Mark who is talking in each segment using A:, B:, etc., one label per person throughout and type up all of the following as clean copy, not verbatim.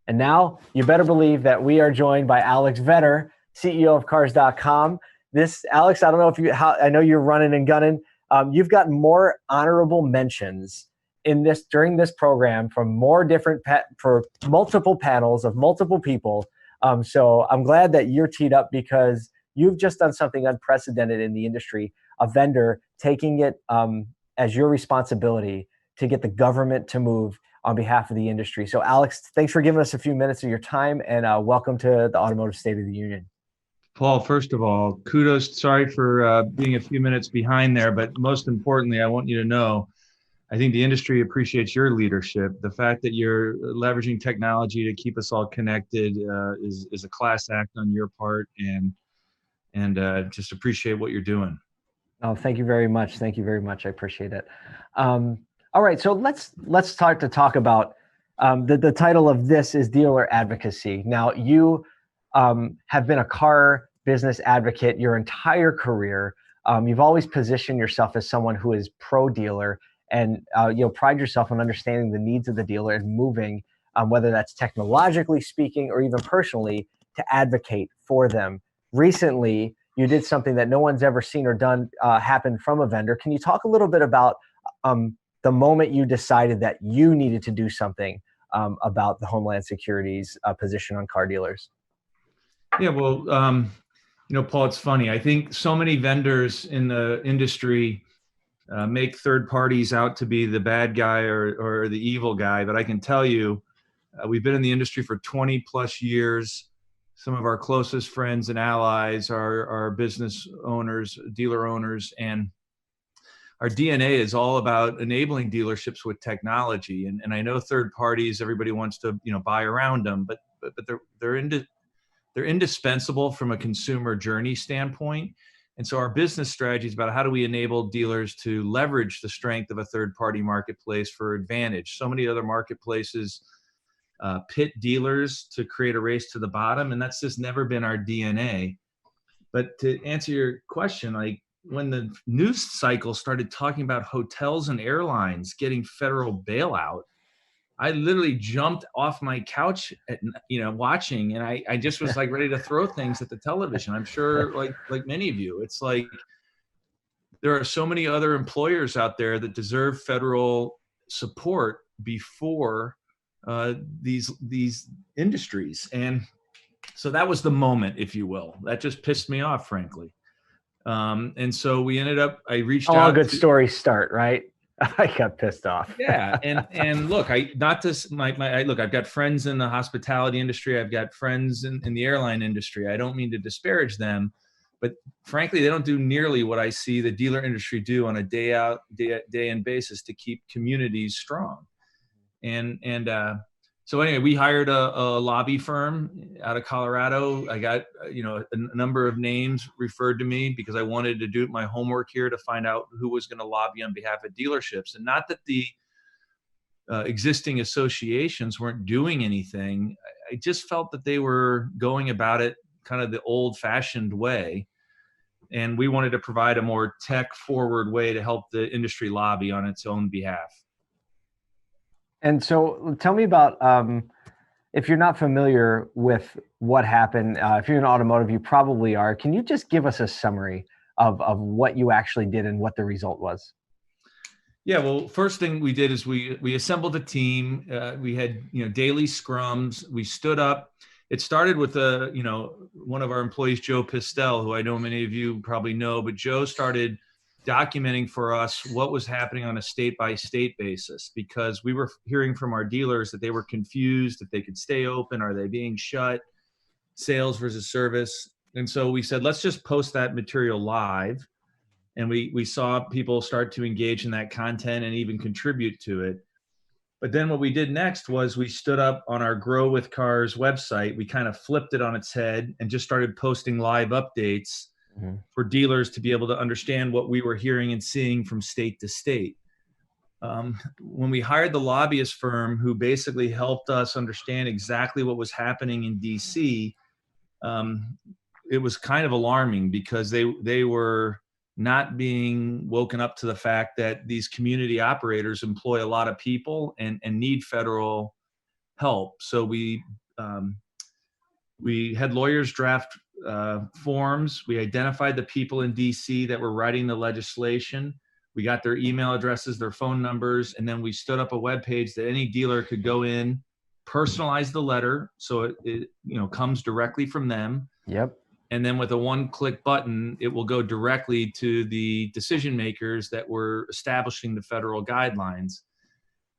A: And now you better believe that we are joined by Alex Vetter, CEO of Cars.com. Alex, I don't know if I know you're running and gunning. You've got more honorable mentions during this program from more different for multiple panels of multiple people. So I'm glad that you're teed up because you've just done something unprecedented in the industry, a vendor taking it as your responsibility to get the government to move on behalf of the industry. So Alex, thanks for giving us a few minutes of your time, and welcome to the Automotive State of the Union.
B: Paul, first of all, kudos. Sorry for being a few minutes behind there, but most importantly, I want you to know, I think the industry appreciates your leadership. The fact that you're leveraging technology to keep us all connected is a class act on your part, and just appreciate what you're doing.
A: Oh, thank you very much. Thank you very much. I appreciate it. All right, so let's start to talk about the title of this is Dealer Advocacy. Now, you have been a car business advocate your entire career. You've always positioned yourself as someone who is pro-dealer, and pride yourself on understanding the needs of the dealer and moving, whether that's technologically speaking or even personally, to advocate for them. Recently, you did something that no one's ever seen or done happen from a vendor. Can you talk a little bit about the moment you decided that you needed to do something about the Homeland Security's position on car dealers?
B: Yeah, well, Paul, it's funny. I think so many vendors in the industry make third parties out to be the bad guy or the evil guy. But I can tell you, we've been in the industry for 20 plus years. Some of our closest friends and allies are business owners, dealer owners, and our DNA is all about enabling dealerships with technology. And I know third parties, everybody wants to buy around them, but they're indispensable from a consumer journey standpoint. And so our business strategy is about how do we enable dealers to leverage the strength of a third-party marketplace for advantage. So many other marketplaces pit dealers to create a race to the bottom, and that's just never been our DNA. But to answer your question, like when the news cycle started talking about hotels and airlines getting federal bailout, I literally jumped off my couch watching, and I just was like ready to throw things at the television. I'm sure like many of you, it's like there are so many other employers out there that deserve federal support before these industries. And so that was the moment, if you will, that just pissed me off, frankly. And so we ended up, I reached out.
A: All good stories start, right? I got pissed off.
B: Yeah. And look, I've got friends in the hospitality industry. I've got friends in the airline industry. I don't mean to disparage them, but frankly, they don't do nearly what I see the dealer industry do on a day out, day in basis to keep communities strong. So anyway, we hired a lobby firm out of Colorado. I got, a number of names referred to me because I wanted to do my homework here to find out who was going to lobby on behalf of dealerships. And not that the existing associations weren't doing anything. I just felt that they were going about it kind of the old-fashioned way. And we wanted to provide a more tech-forward way to help the industry lobby on its own behalf.
A: And so tell me about, if you're not familiar with what happened, if you're in automotive, you probably are. Can you just give us a summary of what you actually did and what the result was?
B: Yeah, well, first thing we did is we assembled a team. We had, daily scrums. We stood up. It started with one of our employees, Joe Pistel, who I know many of you probably know, but Joe started documenting for us what was happening on a state-by-state basis, because we were hearing from our dealers that they were confused if they could stay open, are they being shut, sales versus service. And so we said, let's just post that material live. And we saw people start to engage in that content and even contribute to it. But then what we did next was we stood up on our Grow with Cars website. We kind of flipped it on its head and just started posting live updates for dealers to be able to understand what we were hearing and seeing from state to state. When we hired the lobbyist firm who basically helped us understand exactly what was happening in DC, it was kind of alarming because they were not being woken up to the fact that these community operators employ a lot of people and need federal help. So we had lawyers draft forms. We identified the people in DC that were writing the legislation. We got their email addresses, their phone numbers, and then we stood up a web page that any dealer could go in, personalize the letter so it comes directly from them.
A: Yep.
B: And then with a one-click button, it will go directly to the decision makers that were establishing the federal guidelines.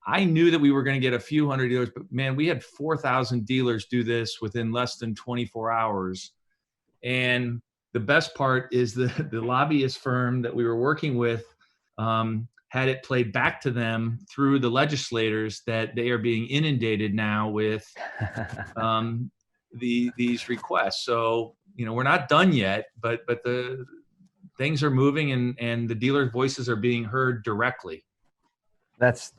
B: I knew that we were going to get a few hundred dealers, but man, we had 4,000 dealers do this within less than 24 hours. And the best part is the lobbyist firm that we were working with had it played back to them through the legislators that they are being inundated now with these requests. So, we're not done yet, but the things are moving and the dealers' voices are being heard directly.
A: That's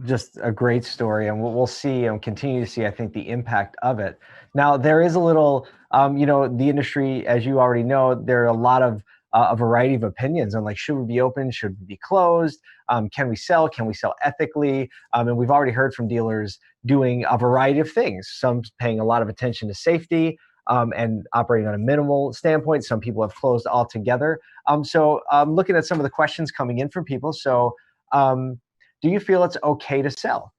A: just a great story, and we'll see and continue to see, I think, the impact of it. Now, there is a little, the industry, as you already know, there are a lot of a variety of opinions on, like, should we be open? Should we be closed? Can we sell? Can we sell ethically? And we've already heard from dealers doing a variety of things. Some paying a lot of attention to safety and operating on a minimal standpoint. Some people have closed altogether. So looking at some of the questions coming in from people. So do you feel it's okay to sell?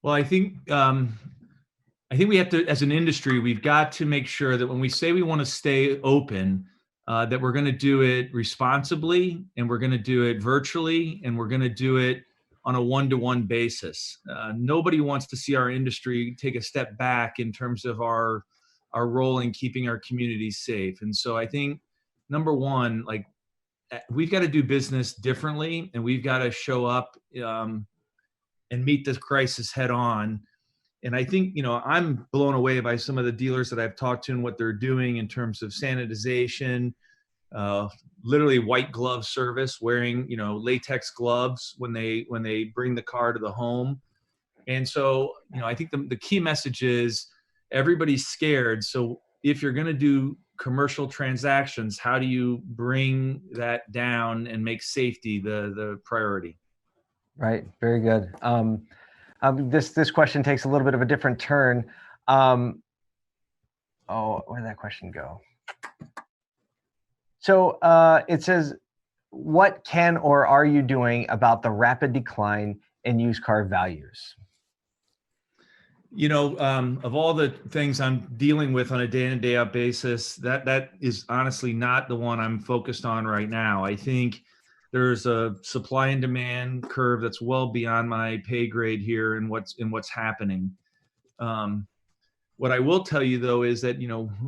B: Well, I think we have to, as an industry, we've got to make sure that when we say we want to stay open, that we're going to do it responsibly, and we're going to do it virtually, and we're going to do it on a one-to-one basis. Nobody wants to see our industry take a step back in terms of our role in keeping our communities safe. And so I think, number one, like, we've got to do business differently, and we've got to show up and meet this crisis head on. And I think, I'm blown away by some of the dealers that I've talked to and what they're doing in terms of sanitization, literally white glove service, wearing, latex gloves when they bring the car to the home. And so, I think the key message is everybody's scared. So if you're going to do commercial transactions, how do you bring that down and make safety the priority?
A: Right. Very good. This question takes a little bit of a different turn. Where did that question go? So it says, what can or are you doing about the rapid decline in used car values?
B: Of all the things I'm dealing with on a day in and day out basis, that is honestly not the one I'm focused on right now. I think there's a supply and demand curve that's well beyond my pay grade here and what's happening. What I will tell you, though, is that,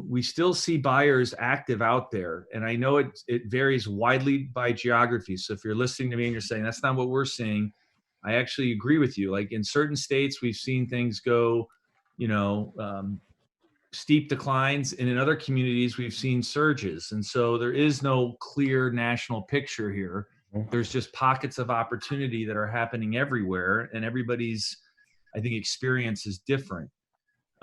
B: we still see buyers active out there. And I know it varies widely by geography. So if you're listening to me and you're saying that's not what we're seeing, I actually agree with you. Like, in certain states, we've seen things go, steep declines. And in other communities, we've seen surges. And so there is no clear national picture here. There's just pockets of opportunity that are happening everywhere. And everybody's, I think, experience is different.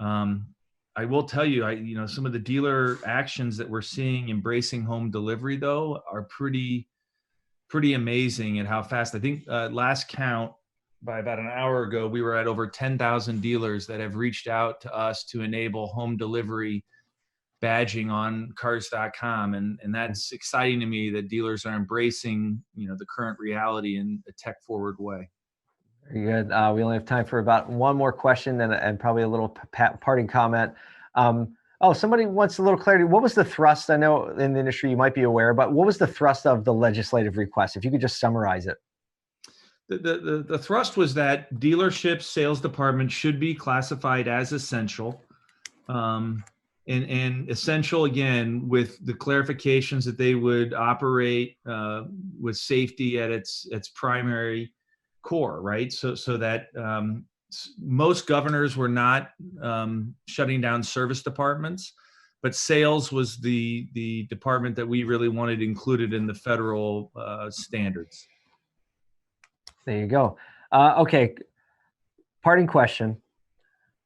B: I will tell you, some of the dealer actions that we're seeing embracing home delivery, though, are pretty amazing at how fast. I think last count, by about an hour ago, we were at over 10,000 dealers that have reached out to us to enable home delivery badging on cars.com. And that's exciting to me that dealers are embracing, the current reality in a tech forward way.
A: Very good. We only have time for about one more question and probably a little parting comment. Somebody wants a little clarity. What was the thrust? I know in the industry you might be aware, but what was the thrust of the legislative request? If you could just summarize it.
B: The thrust was that dealerships, sales departments should be classified as essential. And essential, again, with the clarifications that they would operate with safety at its primary core, right? So that most governors were not shutting down service departments, but sales was the department that we really wanted included in the federal standards.
A: There you go. Okay. Parting question.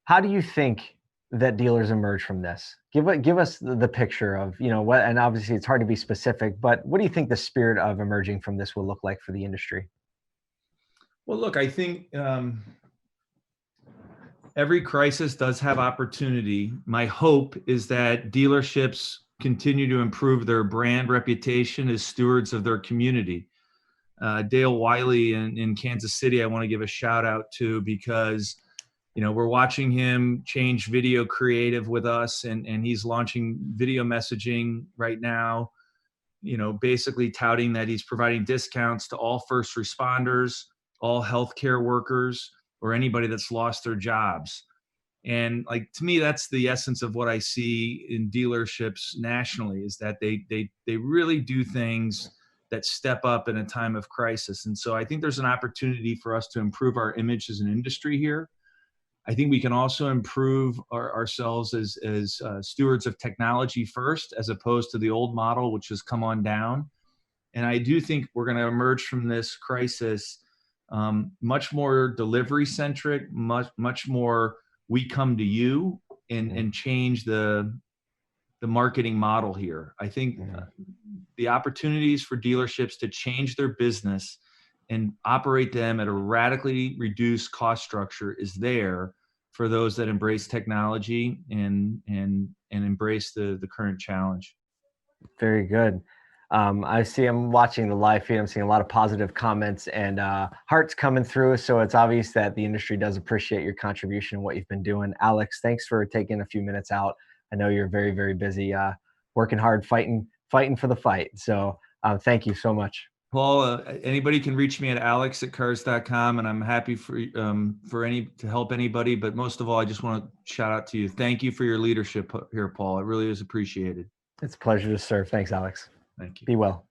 A: How do you think that dealers emerge from this? Give us the picture of, what, and obviously it's hard to be specific, but what do you think the spirit of emerging from this will look like for the industry?
B: Well, look, I think every crisis does have opportunity. My hope is that dealerships continue to improve their brand reputation as stewards of their community. Dale Wiley in Kansas City, I want to give a shout out to, because we're watching him change video creative with us, and he's launching video messaging right now, basically touting that he's providing discounts to all first responders, all healthcare workers, or anybody that's lost their jobs. And to me, that's the essence of what I see in dealerships nationally, is that they really do things that step up in a time of crisis. And so I think there's an opportunity for us to improve our image as an industry here. I think we can also improve ourselves as stewards of technology first, as opposed to the old model, which has come on down. And I do think we're going to emerge from this crisis much more delivery centric, much more we come to you, and change the marketing model here. I think the opportunities for dealerships to change their business and operate them at a radically reduced cost structure is there for those that embrace technology and embrace the current challenge.
A: Very good. I'm watching the live feed. I'm seeing a lot of positive comments and hearts coming through. So it's obvious that the industry does appreciate your contribution and what you've been doing. Alex, thanks for taking a few minutes out. I know you're very, very busy, working hard, fighting for the fight. So thank you so much.
B: Paul, anybody can reach me at alex@cars.com, and I'm happy to help anybody. But most of all, I just want to shout out to you. Thank you for your leadership here, Paul. It really is appreciated.
A: It's a pleasure to serve. Thanks, Alex.
B: Thank you.
A: Be well.